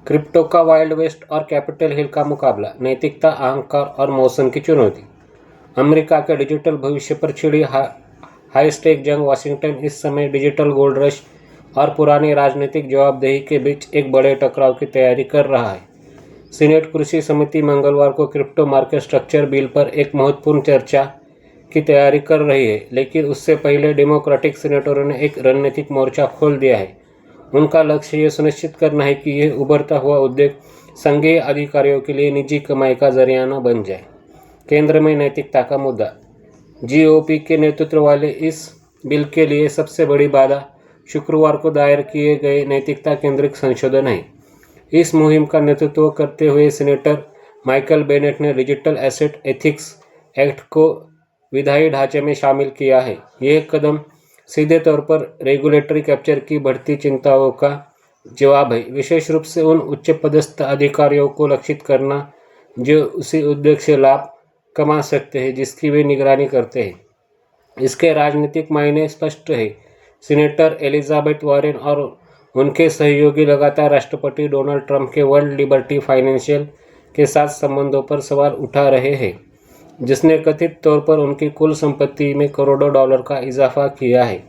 Crypto का Wild West और Capitol Hill का मुकाबला, नैतिकता, अहंकार और मौसम की चुनौती। अमेरिका के डिजिटल भविष्य पर छिड़ी हाई स्टेक जंग। वाशिंगटन इस समय डिजिटल गोल्ड रश और पुरानी राजनीतिक जवाबदेही के बीच एक बड़े टकराव की तैयारी कर रहा है। सीनेट कृषि समिति मंगलवार को क्रिप्टो मार्केट स्ट्रक्चर बिल पर एक महत्वपूर्ण चर्चा की तैयारी कर रही है, लेकिन उससे पहले डेमोक्रेटिक सीनेटरों ने एक रणनीतिक मोर्चा खोल दिया है। उनका लक्ष्य ये सुनिश्चित करना है कि यह उभरता हुआ उद्योग संघीय अधिकारियों के लिए निजी कमाई का जरिया न बन जाए। केंद्र में नैतिकता का मुद्दा। जीओपी के नेतृत्व वाले इस बिल के लिए सबसे बड़ी बाधा शुक्रवार को दायर किए गए नैतिकता केंद्रित संशोधन है। इस मुहिम का नेतृत्व करते हुए सीनेटर माइकल बेनेट ने डिजिटल एसेट एथिक्स एक्ट को विधायी ढांचे में शामिल किया है। यह कदम सीधे तौर पर रेगुलेटरी कैप्चर की बढ़ती चिंताओं का जवाब है, विशेष रूप से उन उच्च पदस्थ अधिकारियों को लक्षित करना जो उसी उद्योग से लाभ कमा सकते हैं जिसकी वे निगरानी करते हैं। इसके राजनीतिक मायने स्पष्ट है। सीनेटर एलिजाबेथ वारेन और उनके सहयोगी लगातार राष्ट्रपति डोनाल्ड ट्रंप के वर्ल्ड लिबर्टी फाइनेंशियल के साथ संबंधों पर सवाल उठा रहे हैं, जिसने कथित तौर पर उनकी कुल संपत्ति में करोड़ों डॉलर का इजाफा किया है।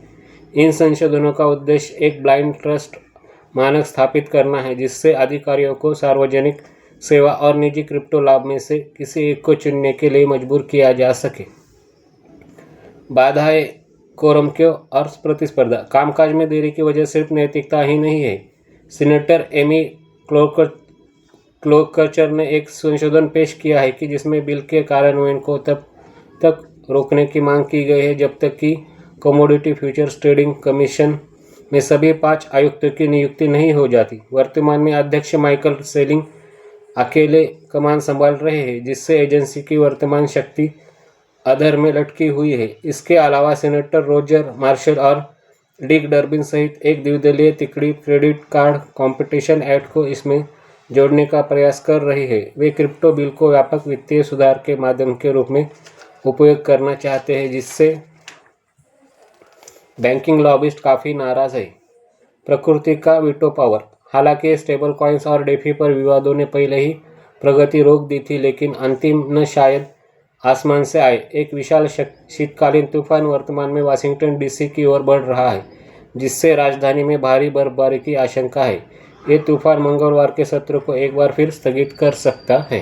इन संशोधनों का उद्देश्य एक ब्लाइंड ट्रस्ट मानक स्थापित करना है, जिससे अधिकारियों को सार्वजनिक सेवा और निजी क्रिप्टो लाभ में से किसी एक को चुनने के लिए मजबूर किया जा सके। बाधाएं, कोरम क्यों और प्रतिस्पर्धा। कामकाज में देरी की वजह सिर्फ नैतिकता ही नहीं है। सीनेटर एमी क्लोकचर ने एक संशोधन पेश किया है कि जिसमें बिल के कार्यान्वयन को तब तक रोकने की मांग की गई है जब तक कि कमोडिटी फ्यूचर्स ट्रेडिंग कमीशन में सभी 5 आयुक्तों की नियुक्ति नहीं हो जाती। वर्तमान में अध्यक्ष माइकल सेलिंग अकेले कमान संभाल रहे हैं, जिससे एजेंसी की वर्तमान शक्ति अधर में लटकी हुई है। इसके अलावा सीनेटर रोजर मार्शल और डिक डर्बिन सहित एक द्विदलीय तिकड़ी क्रेडिट कार्ड कॉम्पिटिशन एक्ट को इसमें जोड़ने का प्रयास कर रही है। वे क्रिप्टो बिल को व्यापक वित्तीय सुधार के माध्यम के रूप में उपयोग करना चाहते हैं, जिससे बैंकिंग लॉबिस्ट काफ़ी नाराज है। प्रकृति का वीटो पावर। हालांकि स्टेबल कॉइन्स और डेफी पर विवादों ने पहले ही प्रगति रोक दी थी, लेकिन अंतिम न शायद आसमान से आए। एक विशाल शीतकालीन तूफान वर्तमान में वाशिंगटन डीसी की ओर बढ़ रहा है, जिससे राजधानी में भारी बर्फबारी की आशंका है। ये तूफान मंगलवार के सत्र को एक बार फिर स्थगित कर सकता है।